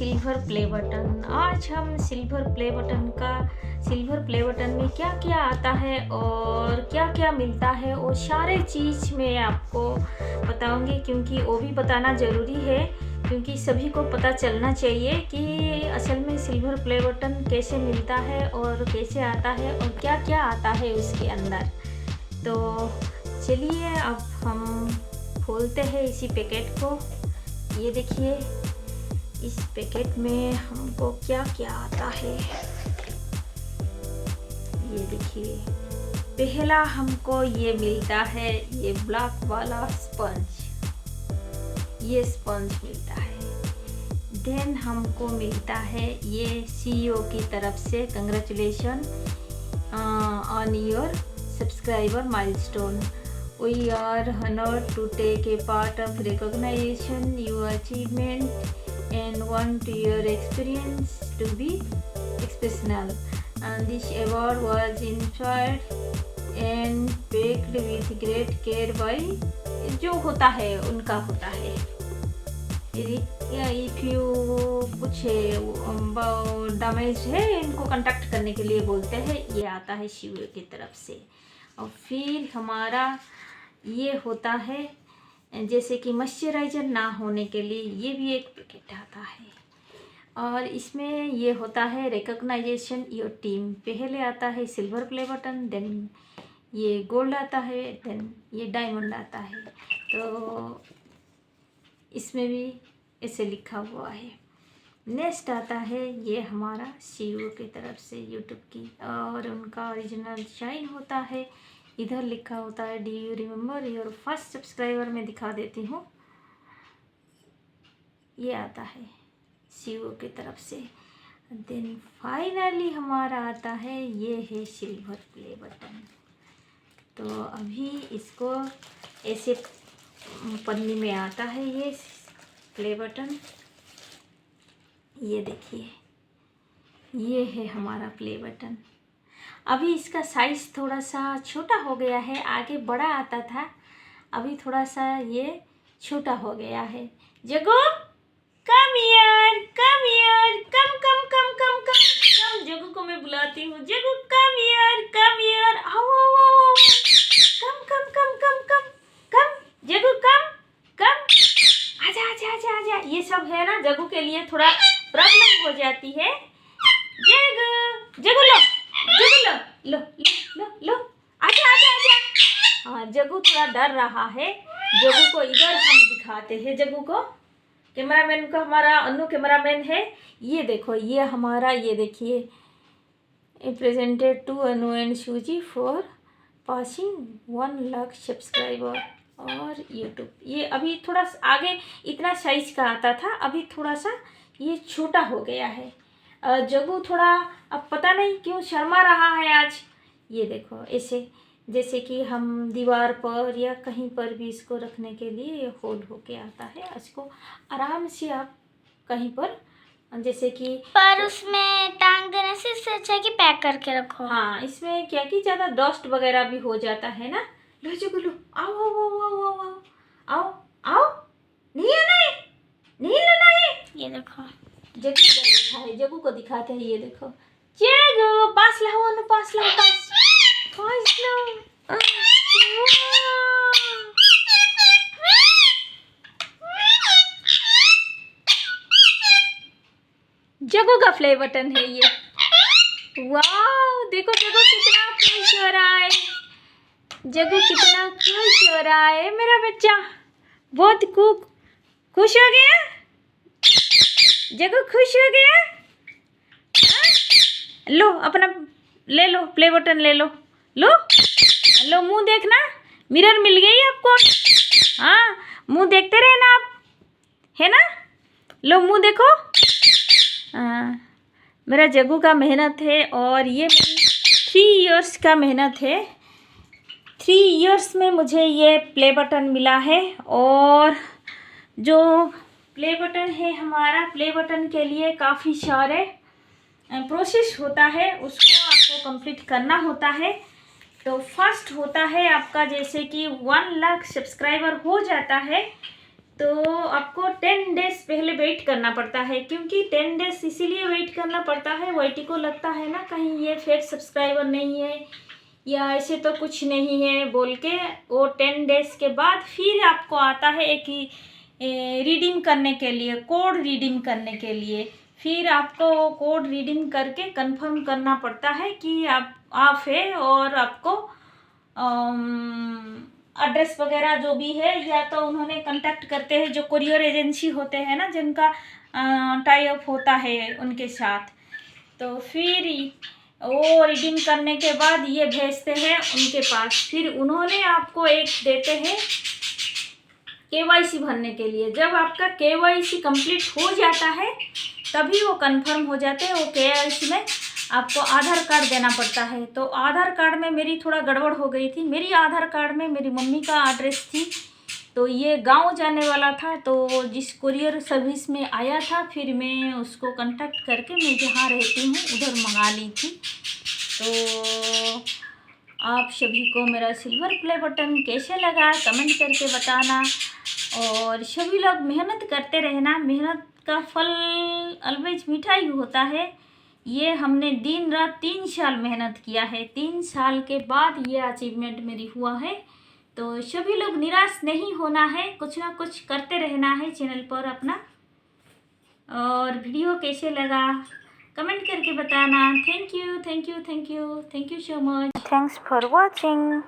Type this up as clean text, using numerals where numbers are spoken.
Silver play button. आज हम silver play button में क्या क्या आता है और क्या क्या मिलता है वो सारे चीज़ मैं आपको बताऊंगी, क्योंकि वो भी बताना ज़रूरी है, क्योंकि सभी को पता चलना चाहिए कि असल में सिल्वर प्ले बटन कैसे मिलता है और कैसे आता है और क्या क्या आता है उसके अंदर। तो चलिए अब हम खोलते हैं इसी पैकेट को। ये देखिए इस पैकेट में हमको क्या क्या आता है। ये देखिए पहला हमको ये मिलता है, ये ब्लैक वाला स्पंज, ये स्पंज मिलता है। देन हमको मिलता है ये CEO की तरफ से congratulation on your subscriber milestone. We are honored to take a part of recognition your achievement and want your experience to be exceptional. And this award was inspired and packed with great care by जो होता है उनका होता है। If you कुछ damage है इनको contact करने के लिए बोलते हैं, ये आता है शिव की तरफ से। और फिर हमारा ये होता है जैसे कि मॉइस्चराइजर ना होने के लिए, ये भी एक पैकेट आता है। और इसमें ये होता है रिकॉग्नाइजेशन योर टीम। पहले आता है सिल्वर प्ले बटन, देन ये गोल्ड आता है, देन ये डायमंड आता है। तो इसमें भी ऐसे लिखा हुआ है। नेक्स्ट आता है ये हमारा CEO की तरफ से यूट्यूब की, और उनका ओरिजिनल साइन होता है। इधर लिखा होता है do you remember your first subscriber. में दिखा देती हूँ, ये आता है CEO की तरफ से। देन फाइनली हमारा आता है ये है सिल्वर प्ले बटन। तो अभी इसको ऐसे पन्नी में आता है ये प्ले बटन। ये देखिए ये है हमारा प्ले बटन। अभी इसका साइज़ थोड़ा सा छोटा हो गया है, आगे बड़ा आता था, अभी थोड़ा सा ये छोटा हो गया है। जगो कम यार, कम यार, कम कम कम कम कम कम। जगू को मैं बुलाती हूँ, जगू कम यार, कम यार, आओ आओ आओ, कम कम कम कम कम कम, जगू कम कम, आजा आजा आजा आजा। ये सब है ना जगू के लिए थोड़ा प्रॉब्लम हो जाती है। जगू जगू लो, जगू लो लो लो लो लो, आजा आजा आजा। हाँ जगू थोड़ा डर रहा है। जगू को इधर हम दिखाते हैं। जगू को कैमरामैन का हमारा अन्नू कैमरामैन है। ये देखो ये हमारा, ये देखिए प्रेजेंटेड टू अनु एंड सूजी फॉर पासिंग 1 लाख सब्सक्राइबर और यूट्यूब। ये अभी थोड़ा आगे इतना साइज का आता था, अभी थोड़ा सा ये छोटा हो गया है। जगू थोड़ा अब पता नहीं क्यों शर्मा रहा है आज। ये देखो ऐसे जैसे कि हम दीवार पर या कहीं पर भी इसको रखने के लिए ये होल होके आता है। इसको आराम से आप कहीं पर जैसे कि पर उसमें टांग देने से इससे अच्छा है कि पैक करके रखो। हाँ इसमें क्या कि ज़्यादा डस्ट वगैरह भी हो जाता है ना। लो जगू लो, आओ आओ आओ आओ आओ आओ आओ, नहीं आना है, नहीं लेना है। ये देखो जगू इधर बैठा है, जगू को दिखाते हैं। ये देखो जगू पास लाओ, अनु पास लाओ, पास पास लाओ। जगू का प्ले बटन है ये। वाह देखो जगू कितना खुश हो रहा है, जगू कितना खुश हो रहा है। मेरा बच्चा बहुत खुश हो गया। जगू खुश हो गया। लो अपना ले लो, प्ले बटन ले लो, लो लो। मुंह देखना, मिरर मिल गई आपको। हाँ मुंह देखते रहना आप, है ना। लो मुंह देखो। हाँ मेरा जगू का मेहनत है, और ये मेरी 3 इयर्स का मेहनत है। 3 इयर्स में मुझे ये प्ले बटन मिला है। और जो प्ले बटन है हमारा, प्ले बटन के लिए काफ़ी सारे प्रोसेस होता है, उसको आपको कंप्लीट करना होता है। तो फर्स्ट होता है आपका जैसे कि 1 लाख सब्सक्राइबर हो जाता है तो आपको 10 डेज पहले वेट करना पड़ता है, क्योंकि 10 डेज इसीलिए वेट करना पड़ता है, वाईटी को लगता है ना कहीं ये फेक सब्सक्राइबर नहीं है या ऐसे तो कुछ नहीं है बोल के, वो 10 डेज के बाद फिर आपको आता है एक ही रीडीम करने के लिए, कोड रीडीम करने के लिए। फिर आपको कोड रीडीम करके कंफर्म करना पड़ता है कि आप है, और आपको एड्रेस वगैरह जो भी है, या तो उन्होंने कांटेक्ट करते हैं जो कुरियर एजेंसी होते हैं ना, जिनका टाई अप होता है उनके साथ। तो फिर वो रीडिंग करने के बाद ये भेजते हैं उनके पास, फिर उन्होंने आपको एक देते हैं केवाईसी भरने के लिए। जब आपका केवाईसी कंप्लीट हो जाता है तभी वो कंफर्म हो जाते हैं। वो केवाईसी में आपको आधार कार्ड देना पड़ता है। तो आधार कार्ड में मेरी थोड़ा गड़बड़ हो गई थी। मेरी आधार कार्ड में मेरी मम्मी का एड्रेस थी, तो ये गांव जाने वाला था, तो जिस कुरियर सर्विस में आया था फिर मैं उसको कांटेक्ट करके मैं जहाँ रहती हूँ उधर मंगा ली थी। तो आप सभी को मेरा सिल्वर प्ले बटन कैसे लगा कमेंट करके बताना, और सभी लोग मेहनत करते रहना। मेहनत का फल ऑलवेज मीठा ही होता है। ये हमने दिन रात 3 साल मेहनत किया है, 3 साल के बाद ये अचीवमेंट मेरी हुआ है। तो सभी लोग निराश नहीं होना है, कुछ ना कुछ करते रहना है चैनल पर अपना। और वीडियो कैसे लगा कमेंट करके बताना। Thank you, thank you, thank you, thank you so much. Thanks for watching.